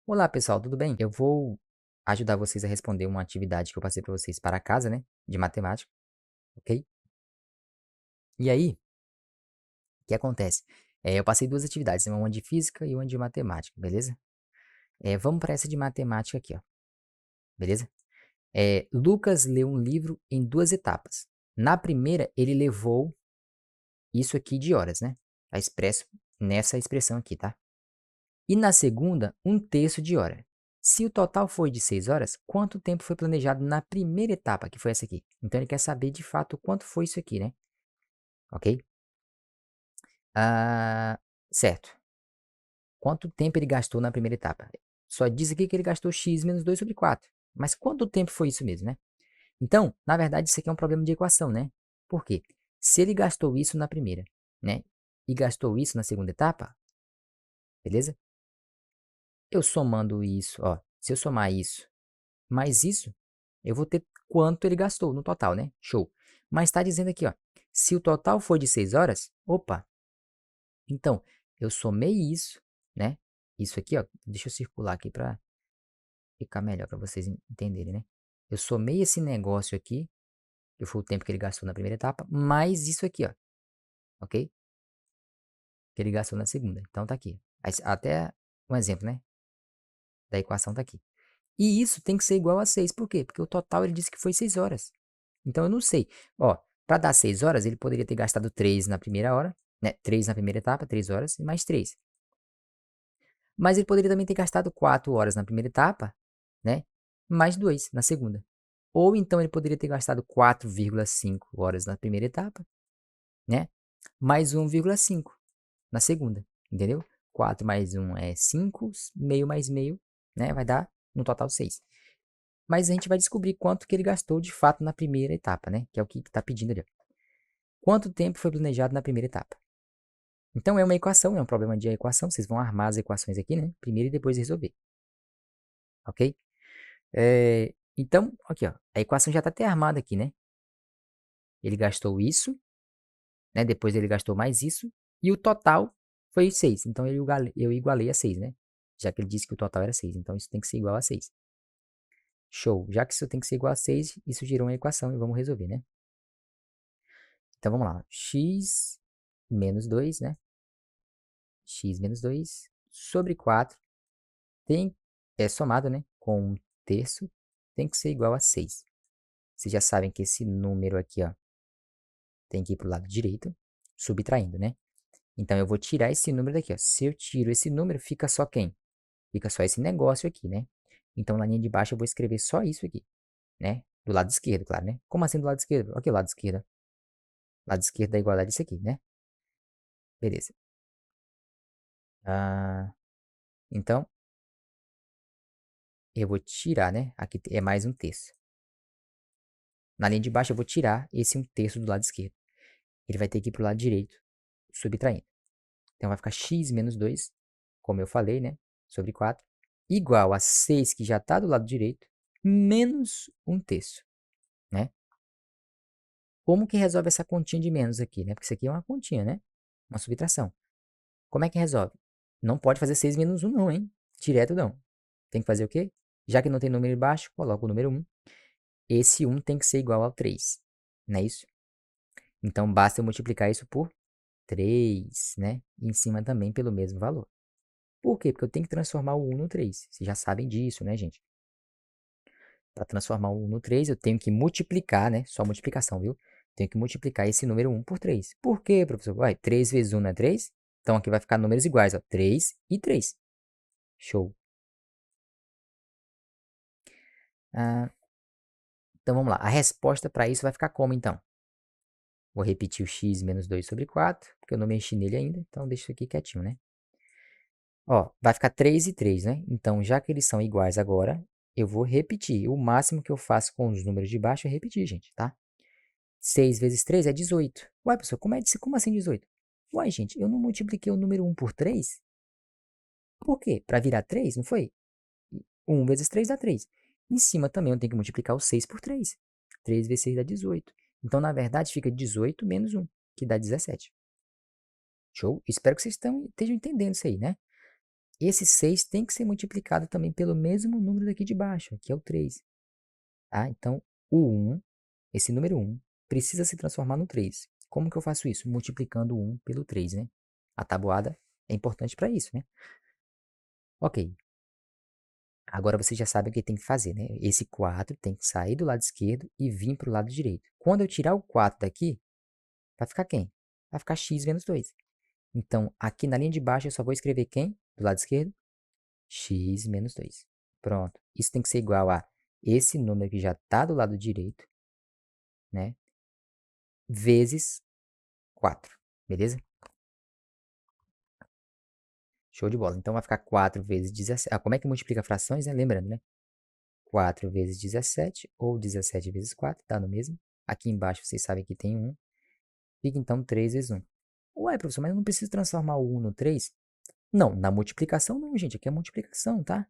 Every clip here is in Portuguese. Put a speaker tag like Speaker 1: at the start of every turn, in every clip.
Speaker 1: Olá, pessoal, tudo bem? Eu vou ajudar vocês a responder uma atividade que eu passei para vocês para casa, né? De matemática, ok? E aí, o que acontece? Eu passei duas atividades, né, uma de física e uma de matemática, beleza? Vamos para essa de matemática aqui, ó, beleza? Lucas leu um livro em duas etapas. Na primeira, ele levou isso aqui de horas, né? Tá expresso nessa expressão aqui, tá? E na segunda, um terço de hora. Se o total foi de 6 horas, quanto tempo foi planejado na primeira etapa, que foi essa aqui? Então ele quer saber de fato quanto foi isso aqui, né? Ok? Ah, certo. Quanto tempo ele gastou na primeira etapa? Só diz aqui que ele gastou x menos 2 sobre 4. Mas quanto tempo foi isso mesmo, né? Então, na verdade, isso aqui é um problema de equação, né? Por quê? Se ele gastou isso na primeira, né? E gastou isso na segunda etapa, beleza? Eu somando isso, ó. Se eu somar isso mais isso, eu vou ter quanto ele gastou no total, né? Show. Mas está dizendo aqui, ó, se o total for de 6 horas, opa, então eu somei isso, né? Isso aqui, ó, deixa eu circular aqui para ficar melhor para vocês entenderem, né? Eu somei esse negócio aqui, que foi o tempo que ele gastou na primeira etapa, mais isso aqui, ó, ok? Que ele gastou na segunda. Então tá aqui. Até um exemplo, né? Da equação tá aqui. E isso tem que ser igual a 6. Por quê? Porque o total ele disse que foi 6 horas. Então eu não sei. Ó, para dar 6 horas, ele poderia ter gastado 3 na primeira hora, né? 3 na primeira etapa, 3 horas e mais 3. Mas ele poderia também ter gastado 4 horas na primeira etapa, né? Mais 2 na segunda. Ou então ele poderia ter gastado 4,5 horas na primeira etapa, né? Mais 1,5 na segunda, entendeu? 4 mais 1 é 5, meio mais meio, né? Vai dar no total 6. Mas a gente vai descobrir quanto que ele gastou de fato na primeira etapa, né? Que é o que está pedindo ali. Quanto tempo foi planejado na primeira etapa? Então é uma equação, é um problema de equação. Vocês vão armar as equações aqui, né? Primeiro e depois resolver, ok? Então, aqui, ó. A equação já está até armada aqui, né? Ele gastou isso, né? Depois ele gastou mais isso. E o total foi 6. Então eu igualei a 6, né? Já que ele disse que o total era 6. Então isso tem que ser igual a 6. Show. Já que isso tem que ser igual a 6, isso gerou uma equação e vamos resolver, né? Então vamos lá. X menos 2, né? X menos 2 sobre 4 é somado, né? Com um terço, tem que ser igual a 6. Vocês já sabem que esse número aqui, ó, tem que ir para o lado direito, subtraindo, né? Então eu vou tirar esse número daqui, ó. Se eu tiro esse número, fica só quem? Fica só esse negócio aqui, né? Então na linha de baixo eu vou escrever só isso aqui, né? Do lado esquerdo, claro, né? Como assim do lado esquerdo? Aqui o lado esquerdo. Lado esquerdo da igualdade é isso aqui, né? Beleza. Então, eu vou tirar, né? Aqui é mais um terço. Na linha de baixo eu vou tirar esse um terço do lado esquerdo. Ele vai ter que ir para o lado direito, subtraindo. Então vai ficar x menos 2, como eu falei, né? Sobre 4, igual a 6, que já está do lado direito, menos um terço, né? Como que resolve essa continha de menos aqui, né? Porque isso aqui é uma continha, né? Uma subtração. Como é que resolve? Não pode fazer 6 menos 1 não, hein? Direto não. Tem que fazer o quê? Já que não tem número embaixo, coloca o número 1. Esse 1 tem que ser igual ao 3, não é isso? Então basta eu multiplicar isso por 3, né? E em cima também pelo mesmo valor. Por quê? Porque eu tenho que transformar o 1 no 3. Vocês já sabem disso, né, gente? Para transformar o 1 no 3, eu tenho que multiplicar, né? Só multiplicação, viu? Tenho que multiplicar esse número 1 por 3. Por quê, professor? Uai, 3 vezes 1 não é 3? Então aqui vai ficar números iguais, ó. 3 e 3. Show. Ah, então vamos lá. A resposta para isso vai ficar como, então? Vou repetir o x menos 2 sobre 4, porque eu não mexi nele ainda, então deixa isso aqui quietinho, né? Ó, vai ficar 3 e 3, né? Então, já que eles são iguais agora, eu vou repetir. O máximo que eu faço com os números de baixo é repetir, gente, tá? 6 vezes 3 é 18. Uai, pessoal, como assim 18? Uai, gente, eu não multipliquei o número 1 por 3? Por quê? Para virar 3, não foi? 1 vezes 3 dá 3. Em cima também eu tenho que multiplicar o 6 por 3. 3 vezes 6 dá 18. Então, na verdade, fica 18 menos 1, que dá 17. Show? Espero que vocês estejam entendendo isso aí, né? Esse 6 tem que ser multiplicado também pelo mesmo número daqui de baixo, que é o 3. Tá? Então, o 1, esse número 1, precisa se transformar no 3. Como que eu faço isso? Multiplicando o 1 pelo 3, né? A tabuada é importante para isso, né? Ok. Agora você já sabe o que tem que fazer, né? Esse 4 tem que sair do lado esquerdo e vir para o lado direito. Quando eu tirar o 4 daqui, vai ficar quem? Vai ficar x menos 2. Então, aqui na linha de baixo, eu só vou escrever quem? Do lado esquerdo? X menos 2. Pronto. Isso tem que ser igual a esse número que já está do lado direito, né? Vezes 4. Beleza? Show de bola. Então, vai ficar 4 vezes 17. Ah, como é que multiplica frações, né? Lembrando, né? 4 vezes 17, ou 17 vezes 4, dá no mesmo. Aqui embaixo, vocês sabem que tem 1. Fica, então, 3 vezes 1. Ué, professor, mas eu não preciso transformar o 1 no 3? Não, na multiplicação não, gente. Aqui é multiplicação, tá?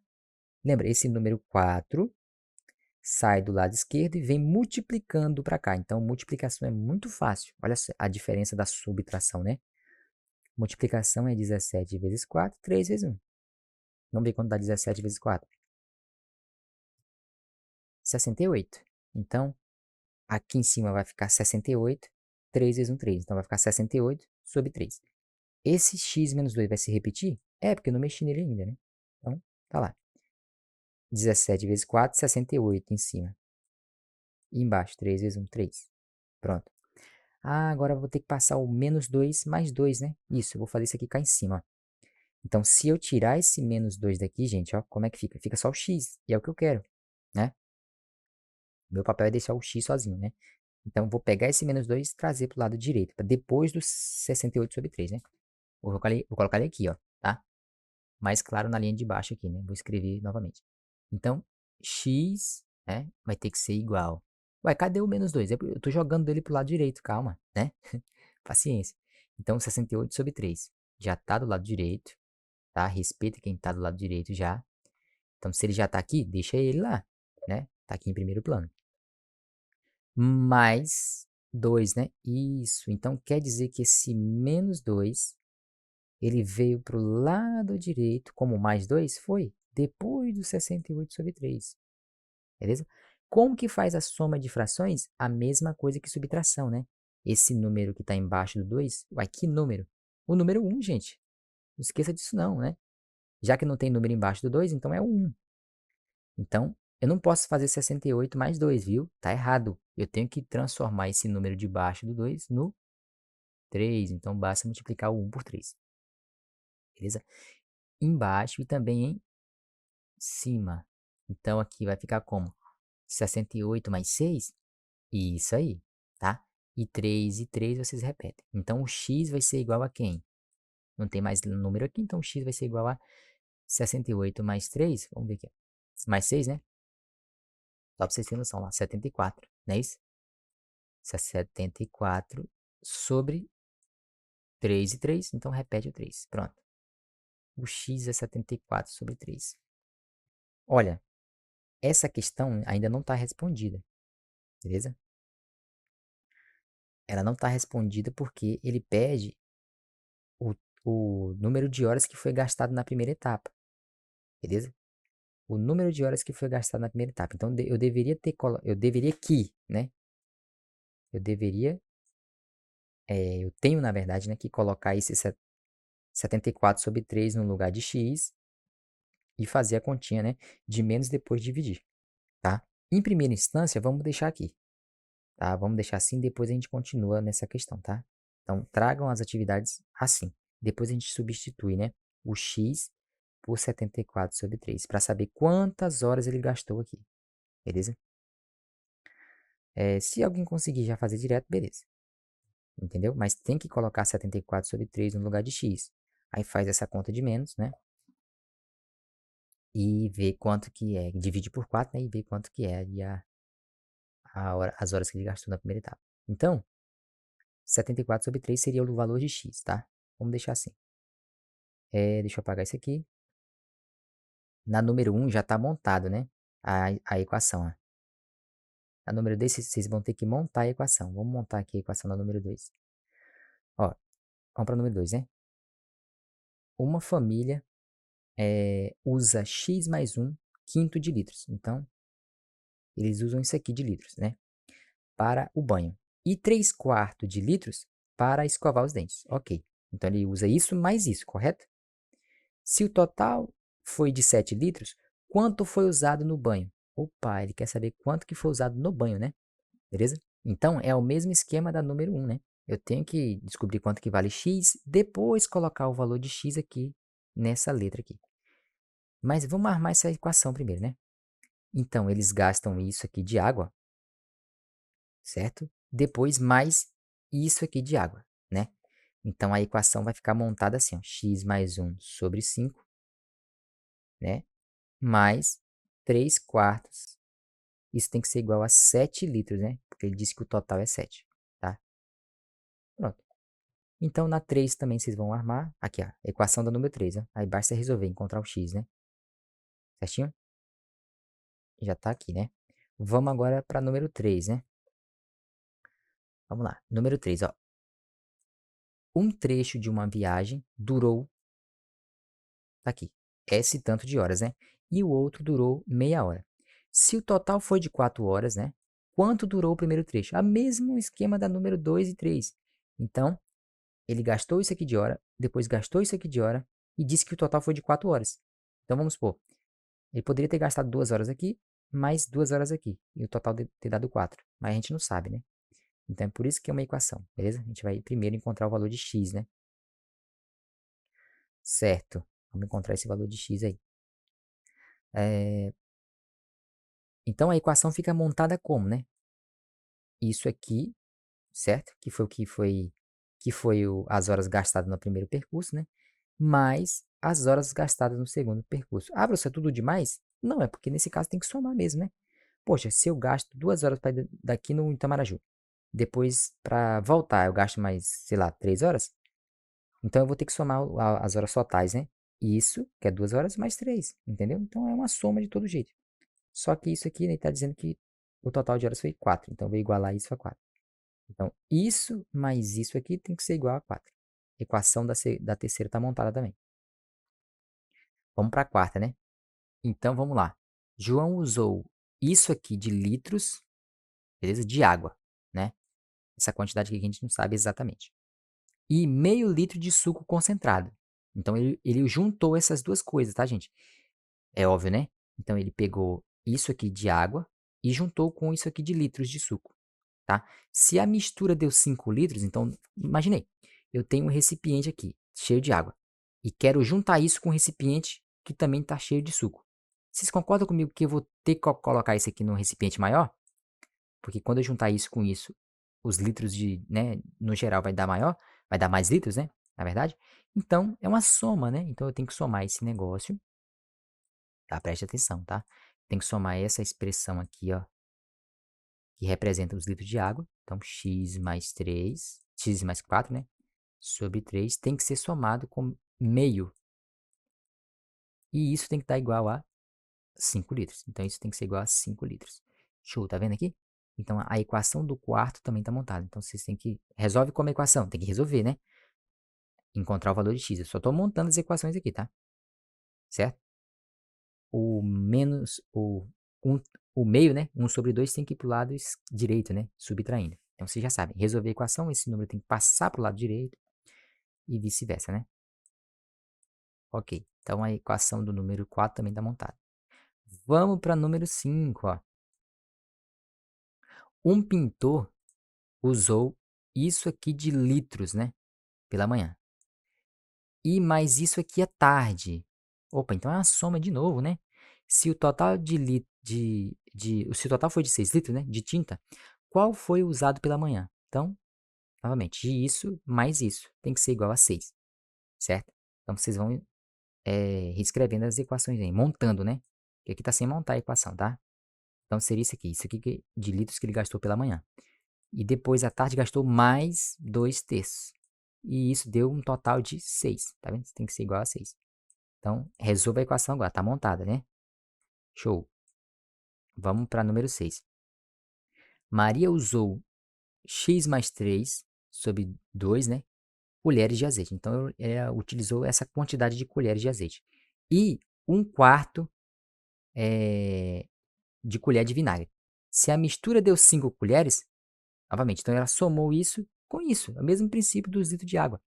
Speaker 1: Lembra, esse número 4 sai do lado esquerdo e vem multiplicando para cá. Então, multiplicação é muito fácil. Olha a diferença da subtração, né? Multiplicação é 17 vezes 4, 3 vezes 1. Vamos ver quanto dá 17 vezes 4. 68. Então, aqui em cima vai ficar 68, 3 vezes 1, 3. Então, vai ficar 68 sobre 3. Esse x menos 2 vai se repetir? É, porque eu não mexi nele ainda, né? Então, tá lá. 17 vezes 4, 68 em cima. E embaixo, 3 vezes 1, 3. Pronto. Ah, agora eu vou ter que passar o menos 2 mais 2, né? Isso, eu vou fazer isso aqui cá em cima, ó. Então, se eu tirar esse menos 2 daqui, gente, ó, como é que fica? Fica só o x, e é o que eu quero, né? Meu papel é deixar o x sozinho, né? Então, eu vou pegar esse menos 2 e trazer para o lado direito, para depois do 68 sobre 3, né? Vou colocar ele aqui, ó, tá? Mais claro na linha de baixo aqui, né? Vou escrever novamente. Então, x, né, vai ter que ser igual. Ué, cadê o menos 2? Eu tô jogando ele pro lado direito, calma, né? Paciência. Então, 68 sobre 3 já tá do lado direito, tá? Respeita quem tá do lado direito já. Então, se ele já tá aqui, deixa ele lá, né? Tá aqui em primeiro plano. Mais 2, né? Isso. Então, quer dizer que esse menos 2 ele veio para o lado direito como mais 2? Foi depois do 68 sobre 3. Beleza? Como que faz a soma de frações? A mesma coisa que subtração, né? Esse número que está embaixo do 2, uai, que número? O número 1, gente. Não esqueça disso não, né? Já que não tem número embaixo do 2, então é o 1. Então, eu não posso fazer 68 mais 2, viu? Tá errado. Eu tenho que transformar esse número de baixo do 2 no 3. Então, basta multiplicar o 1 por 3. Beleza? Embaixo e também em cima. Então, aqui vai ficar como? 68 mais 6? Isso aí, tá? E 3 e 3 vocês repetem. Então, o x vai ser igual a quem? Não tem mais número aqui, então o x vai ser igual a 68 mais 3. Vamos ver aqui. Mais 6, né? Só pra vocês terem noção lá. 74, não é isso? 74 sobre 3 e 3. Então, repete o 3. Pronto. O x é 74 sobre 3. Olha, essa questão ainda não está respondida, beleza? Ela não está respondida porque ele pede o, o número de horas que foi gastado na primeira etapa, beleza? O número de horas que foi gastado na primeira etapa. Então, eu deveria ter, eu deveria que, né? Eu deveria, eu tenho, na verdade, né, que colocar esse 74 sobre 3 no lugar de x e fazer a continha, né, de menos depois de dividir, tá? Em primeira instância, vamos deixar aqui, tá? Vamos deixar assim, depois a gente continua nessa questão, tá? Então, tragam as atividades assim. Depois a gente substitui, né, o x por 74 sobre 3, para saber quantas horas ele gastou aqui, beleza? Se alguém conseguir já fazer direto, beleza. Entendeu? Mas tem que colocar 74 sobre 3 no lugar de x. Aí faz essa conta de menos, né? E vê quanto que é. Divide por 4, né? E vê quanto que é ali as horas que ele gastou na primeira etapa. Então, 74 sobre 3 seria o valor de x, tá? Vamos deixar assim. Deixa eu apagar isso aqui. Na número 1 já está montado, né? A equação. Ó. Na número 2, vocês vão ter que montar a equação. Vamos montar aqui a equação da número 2. Ó, vamos para o número 2, né? Uma família usa x mais 1 quinto de litros. Então, eles usam isso aqui de litros, né? Para o banho. E 3/4 de litros para escovar os dentes. Ok. Então, ele usa isso mais isso, correto? Se o total foi de 7 litros, quanto foi usado no banho? Opa, ele quer saber quanto que foi usado no banho, né? Beleza? Então, é o mesmo esquema da número 1, né? Eu tenho que descobrir quanto que vale x, depois colocar o valor de x aqui nessa letra aqui. Mas vamos armar essa equação primeiro, né? Então, eles gastam isso aqui de água, certo? Depois mais isso aqui de água, né? Então, a equação vai ficar montada assim, ó, x mais 1 sobre 5, né? Mais 3/4. Isso tem que ser igual a 7 litros, né? Porque ele disse que o total é 7, tá? Pronto. Então, na 3 também vocês vão armar. Aqui, ó, a equação da número 3, né? Aí basta resolver, encontrar o x, né? Certinho? Já tá aqui, né? Vamos agora para número 3, né? Vamos lá. Número 3, ó. Um trecho de uma viagem durou, tá aqui, esse tanto de horas, né? E o outro durou meia hora. Se o total foi de 4 horas, né? Quanto durou o primeiro trecho? A mesmo esquema da número 2 e 3. Então, ele gastou isso aqui de hora, depois gastou isso aqui de hora e disse que o total foi de 4 horas. Então, vamos supor, ele poderia ter gastado 2 horas aqui, mais 2 horas aqui, e o total ter dado 4. Mas a gente não sabe, né? Então, é por isso que é uma equação, beleza? A gente vai primeiro encontrar o valor de x, né? Certo. Vamos encontrar esse valor de x aí. Então, a equação fica montada como, né? Isso aqui, certo? Que foi as horas gastadas no primeiro percurso, né? Mais as horas gastadas no segundo percurso. Ah, professor, é tudo demais? Não, é porque nesse caso tem que somar mesmo, né? Poxa, se eu gasto 2 horas para ir daqui no Itamaraju, depois para voltar eu gasto mais, sei lá, 3 horas, então eu vou ter que somar as horas totais, né? Isso, que é 2 horas mais 3, entendeu? Então é uma soma de todo jeito. Só que isso aqui, ele está dizendo que o total de horas foi 4, então eu vou igualar isso a 4. Então, isso mais isso aqui tem que ser igual a 4. A equação da terceira está montada também. Vamos para a quarta, né? Então, vamos lá. João usou isso aqui de litros, beleza? De água, né? Essa quantidade aqui que a gente não sabe exatamente. E meio litro de suco concentrado. Então, ele juntou essas duas coisas, tá, gente? É óbvio, né? Então, ele pegou isso aqui de água e juntou com isso aqui de litros de suco, tá? Se a mistura deu 5 litros, então, imaginei, eu tenho um recipiente aqui, cheio de água, e quero juntar isso com um recipiente que também está cheio de suco. Vocês concordam comigo que eu vou ter que colocar isso aqui num recipiente maior? Porque quando eu juntar isso com isso, os litros né, no geral vai dar maior, vai dar mais litros, né, na verdade. Então, é uma soma, né? Então, eu tenho que somar esse negócio, tá? Preste atenção, tá? Tem que somar essa expressão aqui, ó, que representa os litros de água. Então, x mais 3, x mais 4, né? Sobre 3 tem que ser somado com meio. E isso tem que estar igual a 5 litros. Então, isso tem que ser igual a 5 litros. Show, tá vendo aqui? Então, a equação do quarto também está montada. Então, vocês têm que... Resolve como equação. Tem que resolver, né? Encontrar o valor de x. Eu só estou montando as equações aqui, tá? Certo? O menos... o meio, né? 1 sobre 2 tem que ir para o lado direito, né? Subtraindo. Então, vocês já sabem. Resolver a equação, esse número tem que passar para o lado direito e vice-versa, né? Ok. Então, a equação do número 4 também está montada. Vamos para o número 5, ó. Um pintor usou isso aqui de litros, né? Pela manhã. E mais isso aqui à tarde. Opa, então é uma soma de novo, né? Se o total se o total foi de 6 litros, né? De tinta, qual foi usado pela manhã? Então, novamente, isso mais isso tem que ser igual a 6, certo? Então, vocês vão reescrevendo as equações aí, montando, né? Porque aqui está sem montar a equação, tá? Então, seria isso aqui de litros que ele gastou pela manhã. E depois, à tarde, gastou mais 2/3. E isso deu um total de 6, tá vendo? Tem que ser igual a 6. Então, resolva a equação agora, tá montada, né? Show. Vamos para número 6. Maria usou x mais 3 sobre 2, né? Colheres de azeite. Então, ela utilizou essa quantidade de colheres de azeite. e 1/4 de colher de vinagre. Se a mistura deu 5 colheres, novamente, então ela somou isso com isso, é o mesmo princípio dos litros de água.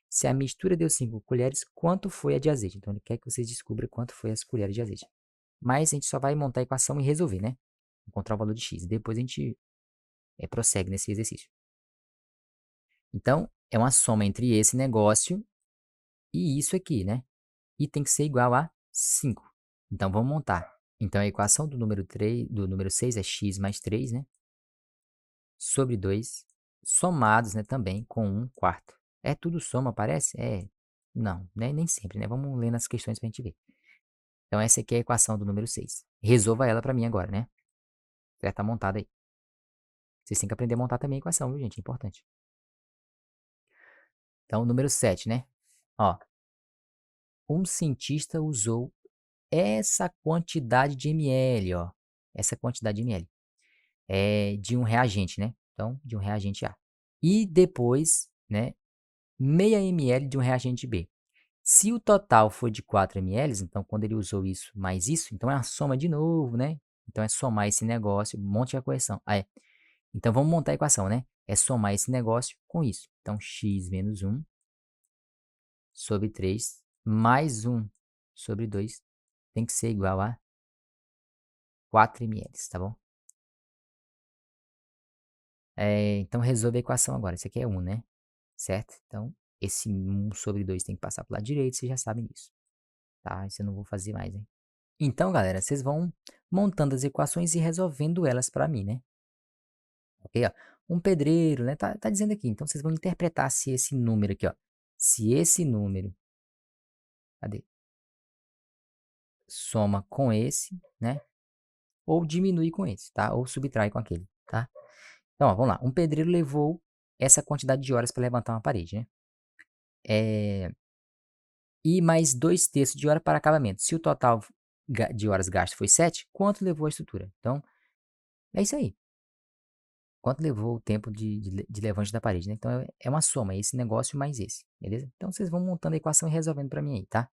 Speaker 1: Se a mistura deu 5 colheres, quanto foi a de azeite? Então ele quer que vocês descubram quanto foi as colheres de azeite. Mas a gente só vai montar a equação e resolver, né? Encontrar o valor de x. Depois a gente prossegue nesse exercício. Então, é uma soma entre esse negócio e isso aqui, né? E tem que ser igual a 5. Então, vamos montar. Então, a equação do número 3, do número 6 é x mais 3, né? Sobre 2, somados, né, também com 1/4. É tudo soma, parece? Não, né? Nem sempre, né? Vamos ler nas questões para a gente ver. Então, essa aqui é a equação do número 6. Resolva ela para mim agora, né? Já está montada aí. Vocês têm que aprender a montar também a equação, viu, gente? É importante. Então, número 7, né? Ó, um cientista usou essa quantidade de ml, ó. Essa quantidade de ml. É de um reagente, né? Então, de um reagente A. E depois, né, meia ml de um reagente B. Se o total for de 4 ml, então quando ele usou isso mais isso, então é uma soma de novo, né? Então é somar esse negócio, um monte de correção. Então vamos montar a equação, né? É somar esse negócio com isso. Então x menos 1 sobre 3 mais 1 sobre 2 tem que ser igual a 4 ml, tá bom? Então resolve a equação agora. Isso aqui é 1, né? Certo? Então esse 1 sobre 2 tem que passar para o lado direito, vocês já sabem disso. Tá? Isso eu não vou fazer mais, hein? Então, galera, vocês vão montando as equações e resolvendo elas para mim, né? Ok, ó. Um pedreiro, né? Tá dizendo aqui. Então, vocês vão interpretar se esse número aqui, ó. Se esse número, cadê? Soma com esse, né? Ou diminui com esse, tá? Ou subtrai com aquele, tá? Então, ó, vamos lá. Um pedreiro levou essa quantidade de horas para levantar uma parede, né? E mais 2/3 de hora para acabamento. Se o total de horas gastas foi 7, quanto levou a estrutura? Então, é isso aí. Quanto levou o tempo de levante da parede, né? Então, é uma soma, esse negócio mais esse, beleza? Então, vocês vão montando a equação e resolvendo para mim aí, tá?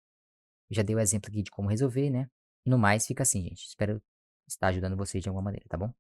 Speaker 1: Eu já dei o exemplo aqui de como resolver, né? No mais, fica assim, gente. Espero estar ajudando vocês de alguma maneira, tá bom?